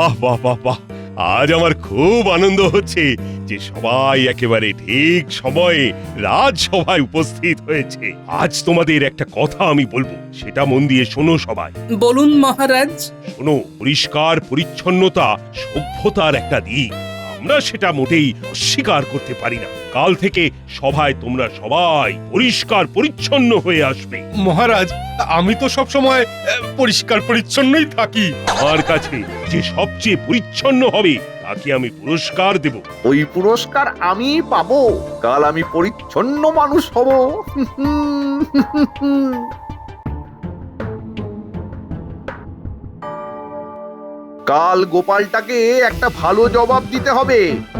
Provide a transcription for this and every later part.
বাহ বাহ বাহ বাহ, আজ আমার খুব আনন্দ হচ্ছে যে সবাই একেবারে ঠিক সময়ে রাজসভায় উপস্থিত হয়েছে। আজ তোমাদের একটা কথা আমি বলবো, সেটা মন দিয়ে শোনো সবাই। বলুন মহারাজ। শোনো, পরিষ্কার পরিচ্ছন্নতা সভ্যতার একটা দিক, আমরা সেটা মোটেই অস্বীকার করতে পারি না। কাল থেকে সভায় তোমরা সবাই পরিষ্কার পরিচ্ছন্ন হয়ে আসবে। মহারাজ, আমি তো সব সময় পরিষ্কার পরিচ্ছন্নই থাকি। আমার কাছে যে সবচেয়ে পরিচ্ছন্ন হবে তাকে আমি পুরস্কার দেব। ওই পুরস্কার আমি পাবো। কাল আমি পরিচ্ছন্ন মানুষ হব। কাল গোপালটাকে একটা ভালো জবাব দিতে হবে।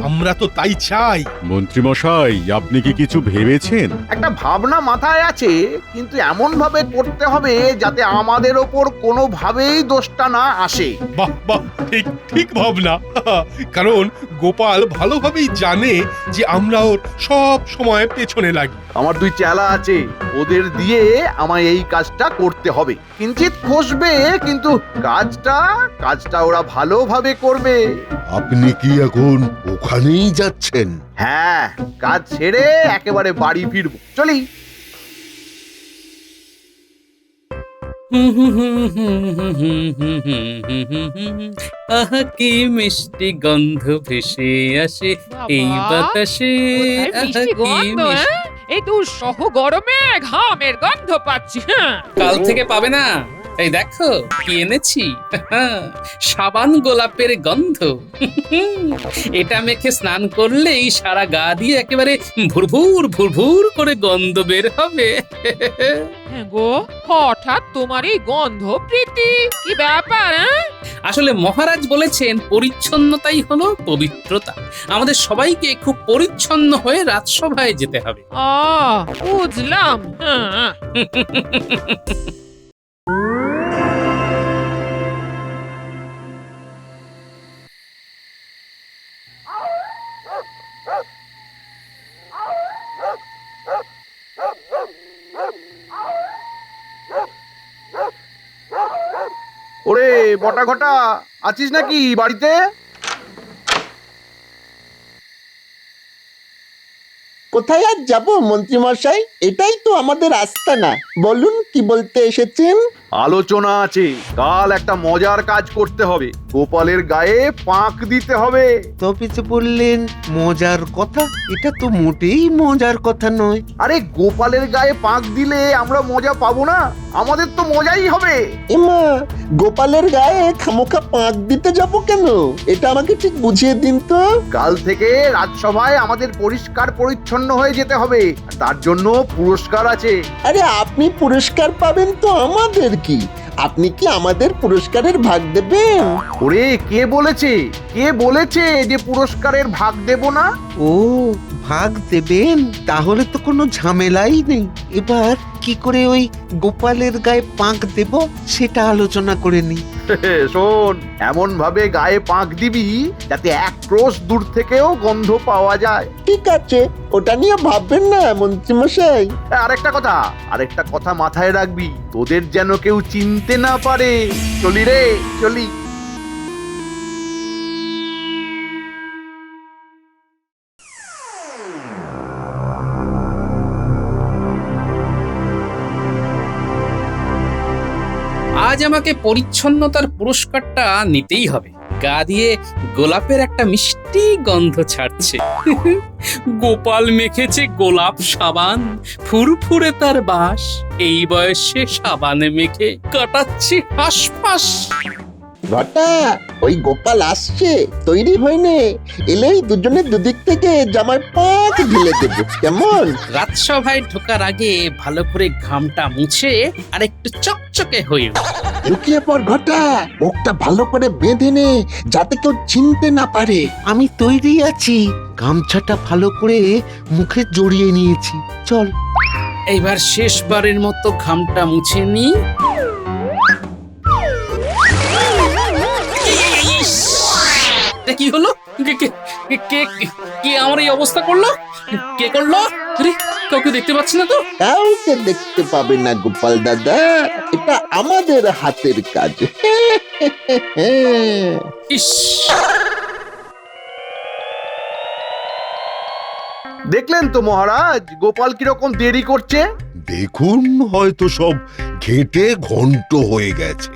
আমরা তো তাই চাই। মন্ত্রীমশাই, আপনি কি কিছু ভেবেছেন? একটা ভাবনা মাথায় আছে, কিন্তু এমন ভাবে করতে হবে যাতে আমাদের ওপর কোনোভাবেই দোষটা না আসে। বাহ বাহ, ঠিক ঠিক ভাবনা। কারণ গোপাল ভালোভাবেই জানে যে আমরা ওর সব সময় পেছনে লাগি। আমার দুই চেলা আছে, ওদের দিয়ে আমায় এই কাজটা করতে হবে। কিঞ্চিত খসবে, কিন্তু কাজটা ওরা ভালোভাবে করবে। আপনি কি এখন ওখানেই যাচ্ছেন? হ্যাঁ, কাজ ছেড়ে একেবারে বাড়ি ফিরবো। চলি। আহা কি মিষ্টি গন্ধ ভেসে আসে এই বাতাসে। কোথায় আহা মিষ্টি কি গন্ধ, মিষ্টি। এই দুঃসহ গরমে ঘামের গন্ধ পাচ্ছি। হ্যাঁ, কাল থেকে পাবে না। এই দেখো কি এনেছি, সাবান গোলাপের গন্ধ। এটা মেখে স্নান করলেই সারা গা দিয়ে একেবারে ভুরভুর ভুরভুর করে গন্ধ বের হবে। হ্যাঁ গো, হঠাৎ তোমার এই গন্ধ প্রীতি, কি ব্যাপার? আসলে মহারাজ বলেছেন পরিচ্ছন্নতাই হলো পবিত্রতা। আমাদের সবাইকে খুব পরিচ্ছন্ন হয়ে রাজসভায় যেতে হবে। বুঝলাম। হ্যাঁ, ওরে বটা ঘটা, আছিস নাকি বাড়িতে? কোথায় আর যাবো মন্ত্রী মশাই, এটাই তো আমাদের আস্তানা। বলুন কি বলতে এসেছেন? আলোচনা আছে, কাল একটা মজার কাজ করতে হবে। গোপালের গায়ে পাক দিতে হবে। তবে বললেন মজার কথা, এটা তো মোটেই মজার কথা নয়। আরে গোপালের গায়ে পাক দিলে আমরা মজা পাবো না? আমাদের তো মজাই হবে। এমা, গোপালের গায়ে খামোখা পাক দিতে যাব কেন? এটা আমাকে ঠিক বুঝিয়ে দিন তো। কাল থেকে রাজসভায় আমাদের পরিষ্কার পরিচ্ছন্ন হয়ে যেতে হবে, তার জন্য পুরস্কার আছে। আরে আপনি পুরস্কার পাবেন তো আমাদের কি? আপনি কি আমাদের পুরস্কারের ভাগ দেবেন? ওরে কে বলেছে যে পুরস্কারের ভাগ দেব না? ও, ভাগ দেবেন? তাহলে তো কোনো ঝামেলাই নেই। এবার কি করে ওই গোপালের গায়ে পাক দেব সেটা আলোচনা করে নি। শোন, এমন ভাবে গায়ে পাক দিবি যাতে এক ক্রোশ দূর থেকেও গন্ধ পাওয়া যায়। ঠিক আছে, ওটা নিয়ে ভাববেন না মন্ত্রী মশাই। আরেকটা কথা মাথায় রাখবি, তোদের যেন কেউ চিনতে না পারে। চলি রে, চলি। আজ আমাকে পরিচ্ছন্নতার পুরস্কারটা নিতেই হবে। গা দিয়ে গোলাপের একটা মিষ্টি গন্ধ ছাড়ছে। গোপাল মেখেছে গোলাপ সাবান, ফুরফুরে তার বাস। এই বয়সে সাবানে মেখে কাটাচ্ছি হাসপাস। ঘটা, ওই গোপাল আসছে, তৈরি হয়নি। এলেই দুজনে দুদিক থেকে জামায় পাক ঢেলে দেবো, কেমন? রাজসভায় ঢোকার আগে ভালো করে ঘামটা মুছে আর একটু চকচকে হয়ে লুকিয়ে পড় ঘটা, মুখটা ভালো করে বেঁধে নে যাতে কেউ চিনতে না পারে। আমি তৈরি আছি, গামছাটা ভালো করে মুখে জড়িয়ে নিয়েছি। চল এইবার শেষবারের মতো ঘামটা মুছে নি। কি হলো? কে কে কে কে আমার এই অবস্থা করলো? কে করলো? আরে কাউকে দেখতে পাচ্ছি না তো। কাউকে দেখতে পাবে না গোপাল দাদা, এটা আমাদের হাতের কাজ। ইস, দেখলেন তো মহারাজ, গোপাল কিরকম দেরি করছে। দেখুন, হয়তো সব ঘেঁটে ঘন্ট হয়ে গেছে।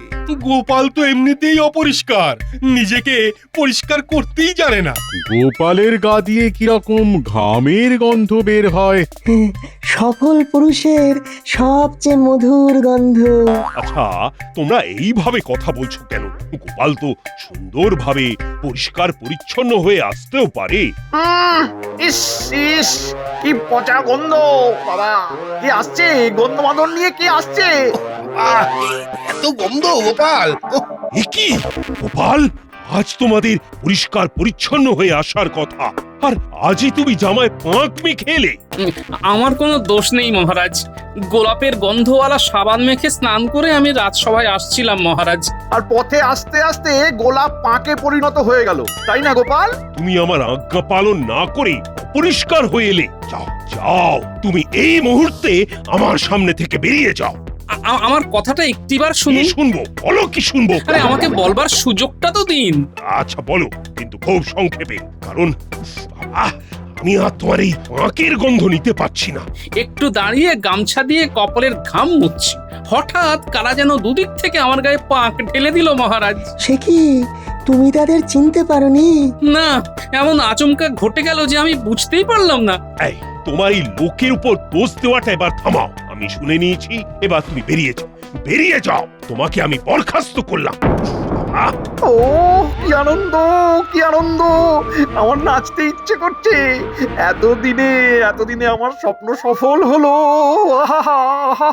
গোপাল তো এমনিতেই অপরিষ্কার, নিজেকে পরিষ্কার করতেই জানে না। গোপালের গা দিয়ে কিরকম ঘামের গন্ধ বের হয়। সফল পুরুষের সবচেয়ে মধুর গন্ধ। আচ্ছা, তোমরা এইভাবে কথা বলছো কেন? গোপাল তো সুন্দরভাবে পরিষ্কার পরিচ্ছন্ন হয়ে আসতেও পারে। ইস ইস, কি পচা গন্ধ! বাবা, কে আসছে? গন্ধ মাদন নিয়ে কে আসছে? এত গন্ধ গোপাল! এ কি গোপাল, আজ তোমাদের পরিষ্কার পরিচ্ছন্ন হয়ে আসার কথা, আর আজই তুমি জামায় পাঁক মেখে এলে। আমার কোনো দোষ নেই মহারাজ। গোলাপের গন্ধওয়ালা সাবান মেখে স্নান করে আমি রাজসভায় আসছিলাম মহারাজ। আর পথে আস্তে আস্তে গোলাপ পাকে পরিণত হয়ে গেল, তাই না গোপাল? তুমি আমার আজ্ঞা পালন না করে পরিষ্কার হয়ে এলে। যাও যাও, তুমি এই মুহূর্তে আমার সামনে থেকে বেরিয়ে যাও। আমার কথাটা একটিবার কি শুনুন। শুনবো? বলো, কি শুনবো? আরে আমাকে বলবার সুযোগটা তো দিন। আচ্ছা বলো, কিন্তু খুব সংক্ষেপে, কারণ বাবা, আমি আর তোমার এই পাঁকের গন্ধ নিতে পারছি না। একটু দাঁড়িয়ে গামছা দিয়ে কপালের ঘাম মুছছি, হঠাৎ কারা যেন দুদিক থেকে আমার গায়ে পাক ঢেলে দিল মহারাজ। সে কি, তুমি তাদের চিনতে পারোনি? না, এমন আচমকা ঘটে গেল যে আমি বুঝতেই পারলাম না। এই, তোমার এই লোকের উপর দোষ দেওয়াটা এবার থামাও। আমি শুনে নিয়েছি, এবার তুমি বেরিয়ে যাও, বেরিয়ে যাও। তোমাকে আমি বরখাস্ত করলাম। বাবা, ও কি আনন্দ, কি আনন্দ! আমার নাচতে ইচ্ছে করছে। এতদিনে আমার স্বপ্ন সফল হলো। আহা, আহা,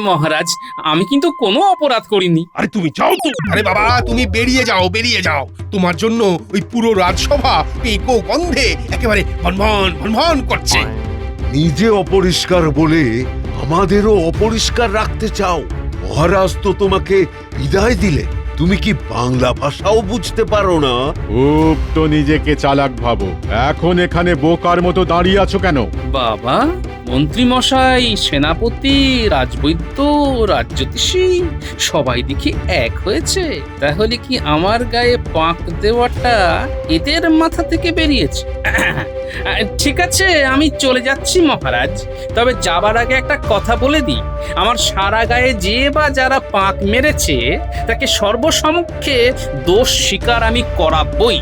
মহারাজ, আমি কিন্তু কোনো অপরাধ করিনি। আরে তুমি যাও তো। আরে বাবা, তুমি বেরিয়ে যাও, বেরিয়ে যাও। তোমার জন্য ওই পুরো রাজসভা পেকো গন্ধে একেবারে ভনভন ভনভন করছে। নিজে অপরিষ্কার বলে আমাদেরও অপরিষ্কার রাখতে চাও? মহারাজ তো তোমাকে বিদায় দিলে, তুমি কি বাংলা ভাষাও বুঝতে পারো না? খুব তো নিজেকে চালাক ভাবো। এখন এখানে বোকার মতো দাঁড়িয়ে আছো কেন? বাবা, মন্ত্রী মশাই, সেনাপতি, রাজবৈদ্য, রাজ্যতীষী সবাই দেখি এক হয়েছে। তাহলে কি আমার গায়ে পাক দেওয়াটা এদের মাথা থেকে বেরিয়েছে? ঠিক আছে, আমি চলে যাচ্ছি মহারাজ। তবে যাবার আগে একটা কথা বলে দিই, আমার সারা গায়ে যে বা যারা পাক মেরেছে তাকে সর্বসমক্ষে দোষ স্বীকার আমি করাবই।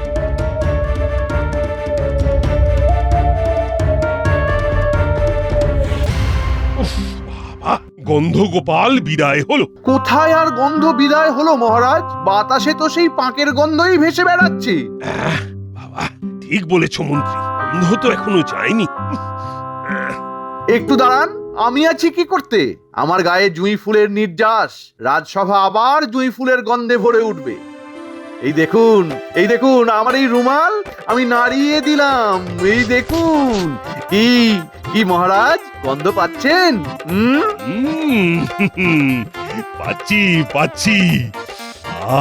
বাবা, গন্ধগোপাল বিদায় হলো। কোথায় আর গন্ধ বিদায় হলো মহারাজ? বাতাসে তো সেই পাঁকের গন্ধই ভেসে বেড়াচ্ছে। বাবা, ঠিক বলেছ মন্ত্রী, গন্ধ তো এখনো যায়নি। একটু দাঁড়ান, আমি আছি কি করতে? আমার গায়ে জুঁই ফুলের নির্যাস, রাজসভা আবার জুঁই ফুলের গন্ধে ভরে উঠবে। এই দেখুন, এই দেখুন, আমার এই রুমাল আমি নাড়িয়ে দিলাম। এই দেখুন, কি কি মহারাজ, গন্ধ পাচ্ছেন? পাচ্ছি পাচ্ছি।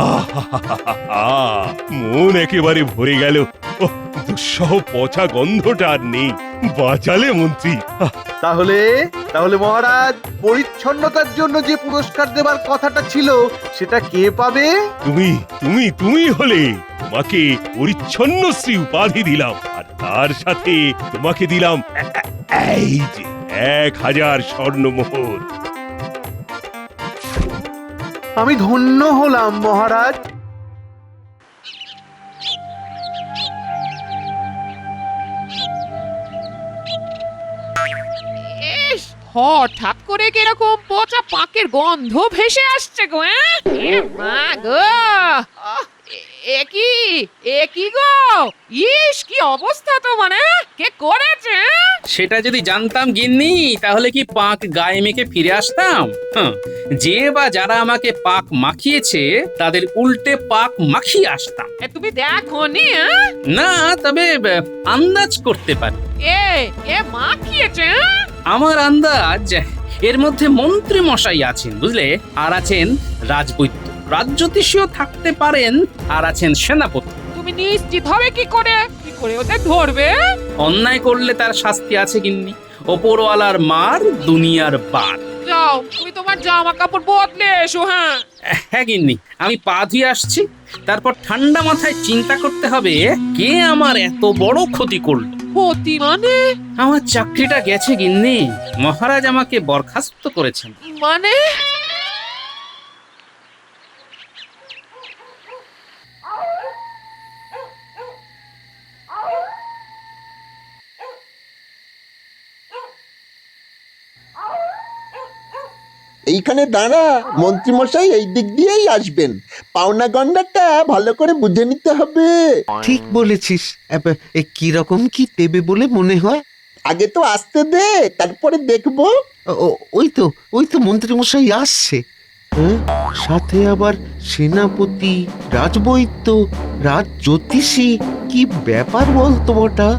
আহা, মন একেবারে ভরে গেল। দুঃসহ পচা গন্ধটা আর নেই। বাঁচালে মন্ত্রী। তাহলে তাহলে মহারাজ, পরিচ্ছন্নতার জন্য যে পুরস্কার দেবার কথাটা ছিল, সেটা কে পাবে? তুমি তুমি তুমি হলে। তোমাকে পরিচ্ছন্ন শ্রী উপাধি দিলাম, আর তার সাথে তোমাকে দিলাম এই যে 1000 স্বর্ণমোহর। আমি ধন্য হলাম মহারাজ। ইস, হঠাৎ করে কিরকম পচা পাকের গন্ধ ভেসে আসছে গো। এ মা গো, এ কি গো, ইস কি অবস্থা তোমার! কে করেছে? সেটা যদি জানতাম গিন্নি, তাহলে কি পাক গায়ে মেখে ফিরে আসতাম? যে বা যারা আমাকে পাক মাখিয়েছে তাদের উল্টে পাক মাখিয়ে আসতাম। তুমি দেখো নি? না, তবে আন্দাজ করতে পারি। এ মাখিয়েছে। আমার আন্দাজ এর মধ্যে মন্ত্রী মশাই আছেন, বুঝলে, আর আছেন রাজবৈদ্য, রাজ্যতীষীও থাকতে পারেন, আর আছেন সেনাপতি। তুমি নিশ্চিত হবে কি করে ওদের ধরবে? অন্যায় করলে তার শাস্তি আছে গিন্নি। ওপরওয়ালার মার দুনিয়ার বার। যাও তুমি তোমার জামা কাপড় বদলে এসো। হ্যাঁ হ্যাঁ গিন্নি, আমি পা ধুয়ে আসছি, তারপর ঠান্ডা মাথায় চিন্তা করতে হবে কে আমার এত বড় ক্ষতি করলো। ক্ষতি মানে? আমার চাকরিটা গেছে গিন্নি, মহারাজ আমাকে বরখাস্ত করেছেন। মানে এইখানে দাঁড়া, মন্ত্রীমশাই এই দিক দিয়েই আসবেন। পাওনা গন্ডারটা ভালো করে বুঝে নিতে হবে। ঠিক বলেছিস। কি রকম কি দেবে বলে মনে হয়? আগে তো আসতে দে, তারপরে দেখবো। ওই তো মন্ত্রীমশাই আসছে। হ্যাঁ, সাথে আবার সেনাপতি, রাজবৈদ্য, রাজ জ্যোতিষী। কি ব্যাপার বলতো ওটা?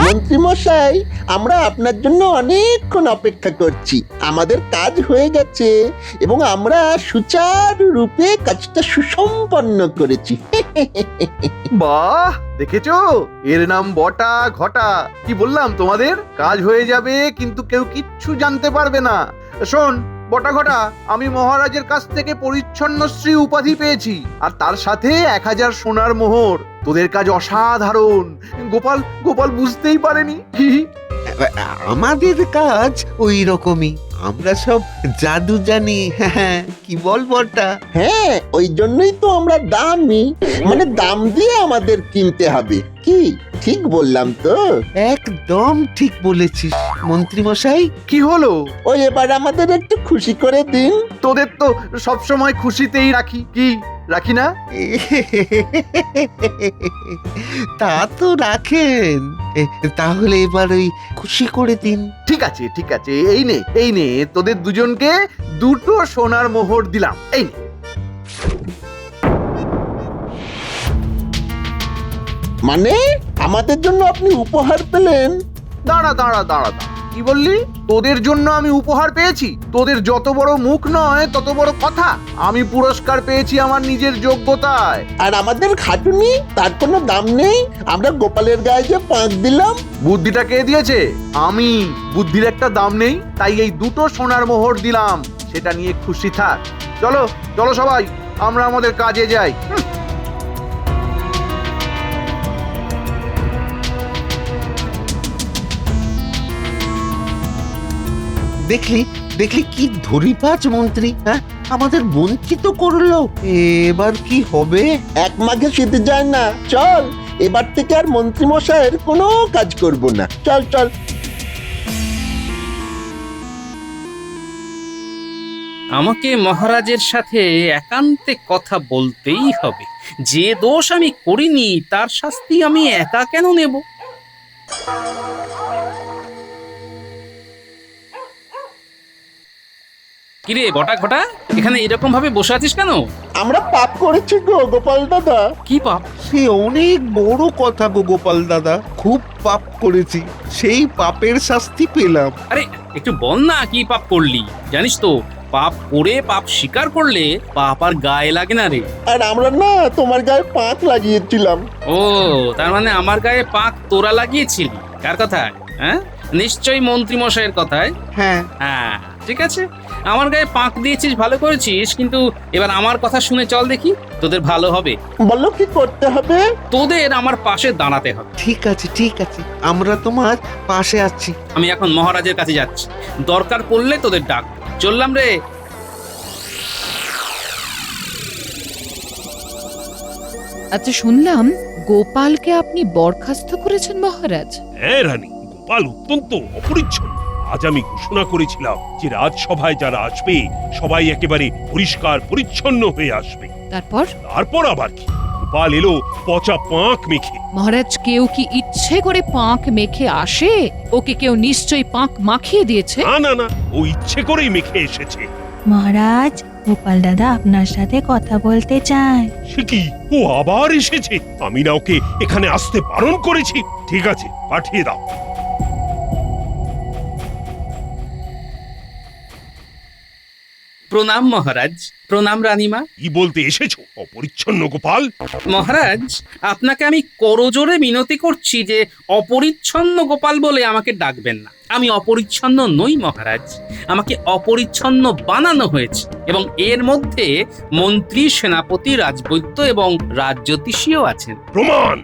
মন্ত্রীমশাই, আমরা আপনার জন্য অনেকক্ষণ অপেক্ষা করছি। আমাদের কাজ হয়ে গেছে এবং আমরা সুচারুরূপে কাজটা সুসম্পন্ন করেছি। বাহ, দেখেছো, এর নাম বটা ঘটা। কি বললাম তোমাদের, কাজ হয়ে যাবে কিন্তু কেউ কিচ্ছু জানতে পারবে না। শোন বটা ঘটা, আমি মহারাজের কাছ থেকে পরিচ্ছন্নশ্রী উপাধি পেয়েছি, আর তার সাথে 1000 সোনার মোহর। তোদের কাজ অসাধারণ। গোপাল গোপাল বুঝতেই পারেনি। আমাদের কাজ ওই রকমই। আমরা সব জাদু জানি। হ্যাঁ, কি বল বলটা? হ্যাঁ, ওই জন্যই তো আমরা দামি, মানে দাম দিয়ে আমাদের কিনতে হবে। কি ঠিক বললাম তো? একদম ঠিক বলেছিস মন্ত্রীমশাই। কি হলো? ওই এবার আমাদের একটু খুশি করে দিন। তোদের তো সবসময় খুশিতেই রাখি, কি রাখি না? তা তো রাখেন। তাহলে এবার ওই খুশি করে দিন। ঠিক আছে ঠিক আছে, এই নে তোদের দুজনকে 2টো সোনার মোহর দিলাম। এই নে। মানে আমাদের জন্য আপনি উপহার পেলেন? দাঁড়া দাঁড়া দাঁড়া দাঁড়া, কি বললি? তোদের জন্য আমি উপহার পেয়েছি? তোদের যত বড় মুখ নয় তত বড় কথা। আমি পুরস্কার পেয়েছি আমার নিজের যোগ্যতায়। আর আমাদের খাটুনি, তার কোনো দাম নেই? আমরা গোপালের গায়ে যে পাঁক দিলাম। বুদ্ধিটা কে দিয়েছে? আমি। বুদ্ধির একটা দাম নেই, তাই এই 2টো সোনার মোহর দিলাম। সেটা নিয়ে খুশি থাক। চলো চলো সবাই, আমরা আমাদের কাজে যাই। দেখলি দেখলি কি ধরিপাজ মন্ত্রী। হ্যাঁ, আমাদের বঞ্চিত করলো। এবার কি হবে? এক মাঘে শীতে যায় না। চল, এবার থেকে আর মন্ত্রী মশাইয়ের কোনো কাজ করব না। চল চল। আমাকে মহারাজের সাথে একান্তে কথা বলতেই হবে। যে দোষ আমি করিনি তার শাস্তি আমি একা কেন নেব? কিরে বটা ঘটা, এখানে এরকম ভাবে বসে আছিস কেন? আমরা পাপ করেছি গো গোপাল দাদা। কি পাপ? সে অনেক বড় কথা গো গোপাল দাদা। খুব পাপ করেছি, সেই পাপের শাস্তি পেলাম। আরে একটু বল না কি পাপ করলি। জানিস তো, পাপ করে পাপ স্বীকার করলে পাপ আর গায়ে লাগে না রে। আর আমরা না তোমার গায়ে পাঁক লাগিয়েছিলাম। ও, তার মানে আমার গায়ে পাক তোরা লাগিয়েছিলি? কার কথায়? হ্যাঁ, নিশ্চয়ই মন্ত্রী মশাইয়ের কথায়। হ্যাঁ হ্যাঁ, ঠিক আছে, আমার গায়ে পাক দিয়েছিস, ভালো করেছিস। কিন্তু এবার আমার কথা শুনে চল দেখি, তোদের ভালো হবে। বলো কি করতে হবে? তোদের আমার পাশে দাঁড়াতে হবে। ঠিক আছে ঠিক আছে, আমরা তোমার পাশে আছি। আমি এখন মহারাজের কাছে যাচ্ছি, দরকার পড়লে তোদের ডাক। চললাম রে। আচ্ছা, শুনলাম গোপালকে আপনি বরখাস্ত করেছেন মহারাজ। হ্যাঁ রানী, গোপাল অত্যন্ত অপরিচ্ছন্ন। আজ আমি ঘোষণা করেছিলাম যে রাজসভায় যারা আসবে সবাই একেবারে পরিষ্কার পরিচ্ছন্ন হয়ে আসবে। তারপর আবার কি, গোপাল এলো পচা পাঁক মেখে। মহারাজ, কেউ কি ইচ্ছে করে পাঁক মেখে আসে? ওকে কেউ নিশ্চয়ই পাঁক মাখিয়ে দিয়েছে। না না না, ও ইচ্ছে করেই মেখে এসেছে। মহারাজ, গোপাল দাদা আপনার সাথে কথা বলতে চায়। সে কি, ও আবার এসেছে? আমি না ওকে এখানে আসতে বারণ করেছি। ঠিক আছে, পাঠিয়ে দাও। প্রণাম মহারাজ, প্রণাম রানীমা। কি বলতে এসেছো অপরিচ্ছন্ন গোপাল? মহারাজ, আপনাকে আমি করজোরে মিনতি করছি যে অপরিচ্ছন্ন গোপাল বলে আমাকে ডাকবেন না। আমি অপরিচ্ছন্ন নই মহারাজ, আমাকে অপরিচ্ছন্ন বানানো হয়েছে এবং এর মধ্যে মন্ত্রী, সেনাপতি, রাজবৈদ্য এবং রাজজ্যোতিষীও আছেন। প্রমাণ?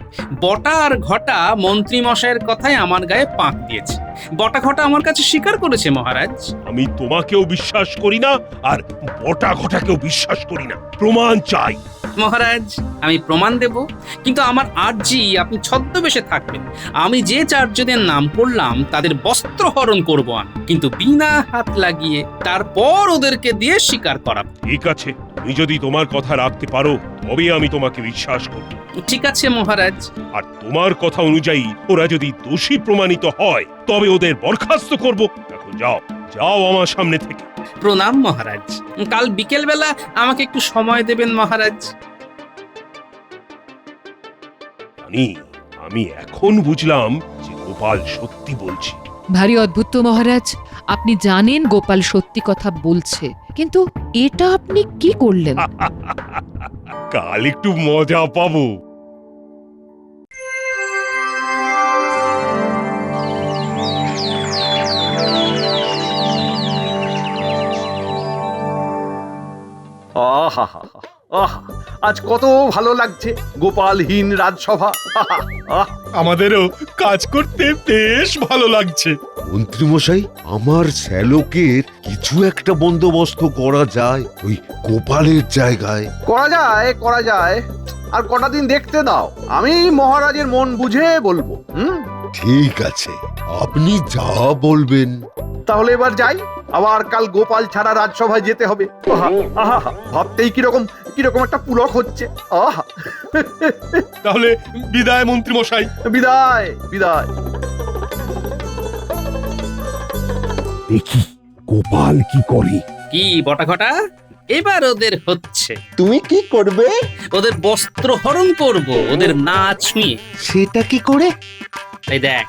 বটা আর ঘটা মন্ত্রী মশাইয়ের কথায় আমার গায়ে পাক দিয়েছে। বটা ঘটা আমার কাছে স্বীকার করেছে মহারাজ। আমি তোমাকেও বিশ্বাস করি না আর বটা ঘটাকেও বিশ্বাস করি না, প্রমাণ চাই। মহারাজ, আমি প্রমাণ দেব, কিন্তু আমার আর্জি আপনি ছদ্মবেশে থাকবেন। আমি যে চারজনের নাম করলাম তাদের বস্ত্র হরণ করবো আমি, কিন্তু বিনা হাত লাগিয়ে, তারপর ওদেরকে দিয়ে স্বীকার করাবো। ঠিক আছে, তুমি যদি তোমার কথা রাখতে পারো তবে আমি তোমাকে বিশ্বাস করব। ঠিক আছে মহারাজ। আর তোমার কথা অনুযায়ী ওরা যদি দোষী প্রমাণিত হয় তবে ওদের বরখাস্ত করব। এখন যাও, যাও আমার সামনে থেকে। প্রণাম মহারাজ, কাল বিকেল বেলা আমাকে একটু সময় দেবেন মহারাজ। আমি এখন বুঝলাম যে গোপাল সত্যি বলছে। ভারী অদ্ভুত তো মহারাজ, আপনি জানেন গোপাল সত্যি কথা বলছে, কিন্তু এটা আপনি কি করলেন? কাল একটু মজা পাবো। আহা, আহা, আজ কত ভালো লাগছে গোপালহীন রাজসভা। আহা, আহ, আমাদেরও কাজ করতে বেশ ভালো লাগছে। মন্ত্রীমশাই, আমার শ্যালকের কিছু একটা বন্দোবস্ত করা যায় ওই গোপালের জায়গায়। করা যায়, করা যায়। আর কটা দিন দেখতে দাও, আমি মহারাজের মন বুঝে বলবো। ঠিক আছে, আপনি যা বলবেন। তাহলে এবার যাই, আবার কাল গোপাল ছাড়া রাজসভায় যেতে হবে। আহা, আহা, ভাবতেই কিরকম কিরকম একটা পুলক হচ্ছে। আহা, তাহলে বিদায় মন্ত্রীমশাই। বিদায়, বিদায়। দেখি গোপাল কি করে। কি বটা ঘটা, এবার ওদের হচ্ছে। তুমি কি করবে? ওদের বস্ত্র হরণ করব, ওদের না ছুঁয়ে। সেটা কি করে? এই দেখ,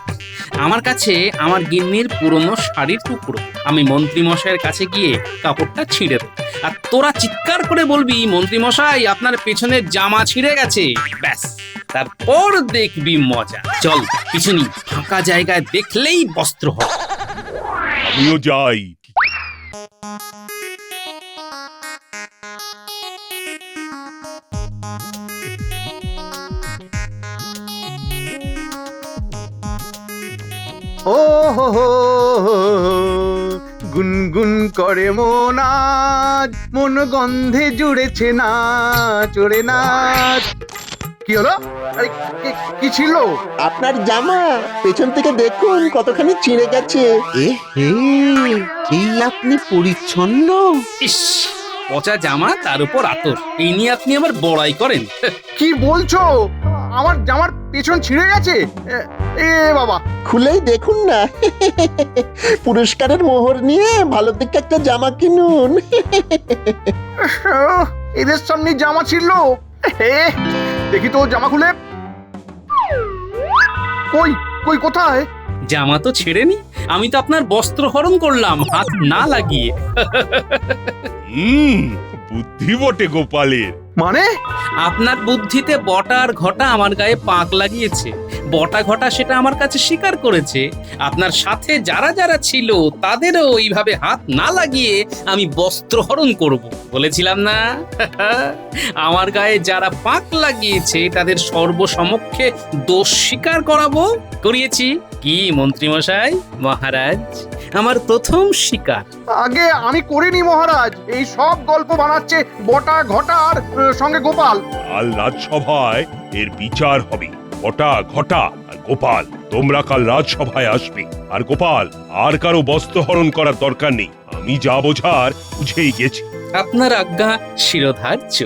আমার কাছে আমার গিন্নির পুরনো শাড়ির টুকরো। আমি মন্ত্রী মশাইয়ের কাছে গিয়ে কাপড়টা ছিঁড়ে দেব, আর তোরা চিৎকার করে বলবি, মন্ত্রী মশাই আপনার পেছনের জামা ছিঁড়ে গেছে। ব্যাস, তারপর দেখবি মজা। চল পিছনি, ফাঁকা জায়গায় দেখলেই বস্ত্র হবে। আমিও যাই। ও হো হো, গুনগুন করে মন আজ, মন গন্ধে জুড়েছে না চড়ে নাচ। কি হলো? আরে, কি ছিল? আপনার জামা পেছন থেকে দেখুন কতখানি ছিঁড়ে গেছে। এ হে, এই আপনি পরিচ্ছন্ন? ইস, পচা জামা, তার উপর আতর, এই নিয়ে আপনি আবার বড়াই করেন? কি বলছো? আমার জামার পেছন ছিঁড়ে গেছে? এ বাবা, খুলেই দেখুন না। পুরস্কারের মোহর নিয়ে ভালো দেখে একটা জামা কিনুন। এদের সামনে জামা ছিল। দেখি তো জামা খুলে। কই কই কোথায়? জামা তো ছেড়েনি, আমি তো আপনার বস্ত্র হরণ করলাম হাত না লাগিয়ে। বুদ্ধি বটে গোপালের। মানে? আপনার বুদ্ধিতে বটা আর ঘটা আমার গায়ে পাক লাগিয়েছে। বটা ঘটা সেটা আমার কাছে স্বীকার করেছে। আপনার সাথে যারা যারা ছিল তাদেরও ওইভাবে হাত না লাগিয়ে আমি বস্ত্র হরণ করব বলেছিলাম না? আমার গায়ে যারা পাক লাগিয়েছে তাদের সর্বসমক্ষে দোষ স্বীকার করিয়েছি। কি মন্ত্রীমশাই, মহারাজ, আমার প্রথম স্বীকার। আগে আমি করিনি মহারাজ, এই সব গল্প বানাচ্ছে বটা ঘটার সঙ্গে গোপাল। কাল রাজসভায় এর বিচার হবে। বটা ঘটা আর গোপাল, তোমরা কাল রাজসভায় আসবে। আর গোপাল, আর কারো বস্ত্র হরণ করার দরকার নেই, আমি যা বোঝার বুঝেই গেছি। আপনার আজ্ঞা শিরোধার্য।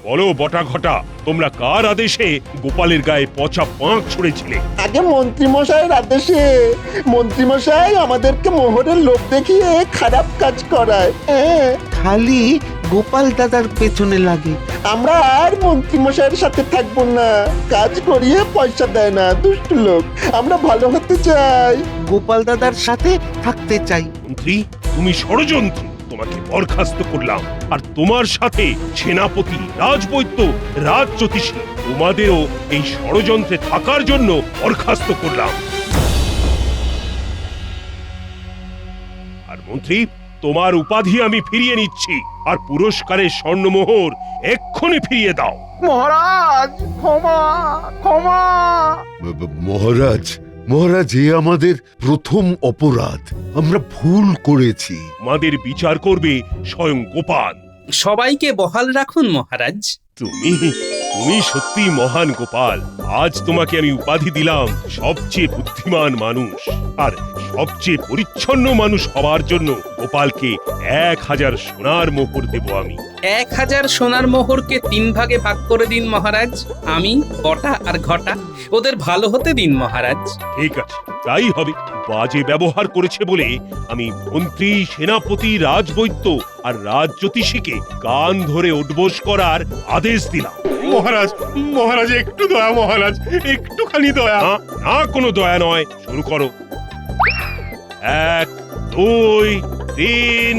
বলো বটা ঘটা, তোমরা কার আদেশে গোপালের গায়ে পচা পাঁক ছুঁড়েছিলে? আগে মন্ত্রীমশাইয়ের আদেশে। মন্ত্রীমশাই আমাদেরকে মোহরের লোভ দেখিয়ে খারাপ কাজ করায়। খালি গোপাল দাদার পেছনে লাগে। আমরা আর মন্ত্রী মশাইয়ের সাথে থাকবো না, কাজ করিয়ে পয়সা দেয় না, দুষ্ট লোক। আমরা ভালো হতে চাই। গোপাল দাদার সাথে থাকতে চাই। মন্ত্রী তুমি ষড়যন্ত্র, তোমাকে বরখাস্ত করলাম। আর তোমার সাথে সেনাপতি, রাজবৈদ্য, রাজ জ্যোতিষী, তোমাদেরও এই ষড়যন্ত্রে থাকার জন্য বরখাস্ত করলাম। আর মন্ত্রী তোমার উপাধি আমি ফিরিয়ে নিচ্ছি, আর পুরস্কারের স্বর্ণমোহর এক্ষুনি ফিরিয়ে দাও। মহারাজ ক্ষমা ক্ষমা। মহারাজ, মহারাজ, এ আমাদের প্রথম অপরাধ। আমরা ভুল করেছি। আমাদের বিচার করবে স্বয়ং গোপাল। সবাইকে বহাল রাখুন মহারাজ। তুমি তুমি সত্যি মহান গোপাল। আজ তোমাকে আমি উপাধি দিলাম সবচেয়ে বুদ্ধিমান মানুষ, আর সবচেয়ে পরিচ্ছন্ন মানুষ হওয়ার জন্য গোপালকে 1000 সোনার মোহর দেব আমি। 1000 সোনার মোহরকে 3 ভাগে ভাগ করে দিন মহারাজ। আমি, বটা আর ঘটা, ওদের ভালো হতে দিন মহারাজ। ঠিক আছে, তাই হবে। বাজে ব্যবহার করেছে বলে আমি মন্ত্রী, সেনাপতি, রাজবৈদ্য আর রাজ জ্যোতিষীকে কান ধরে উঠবোস করার আদেশ দিলাম। মহারাজ, মহারাজ একটু দয়া, মহারাজ একটুখানি দয়া। না, না, কোনো দয়া নয়। শুরু করো। 1 2 3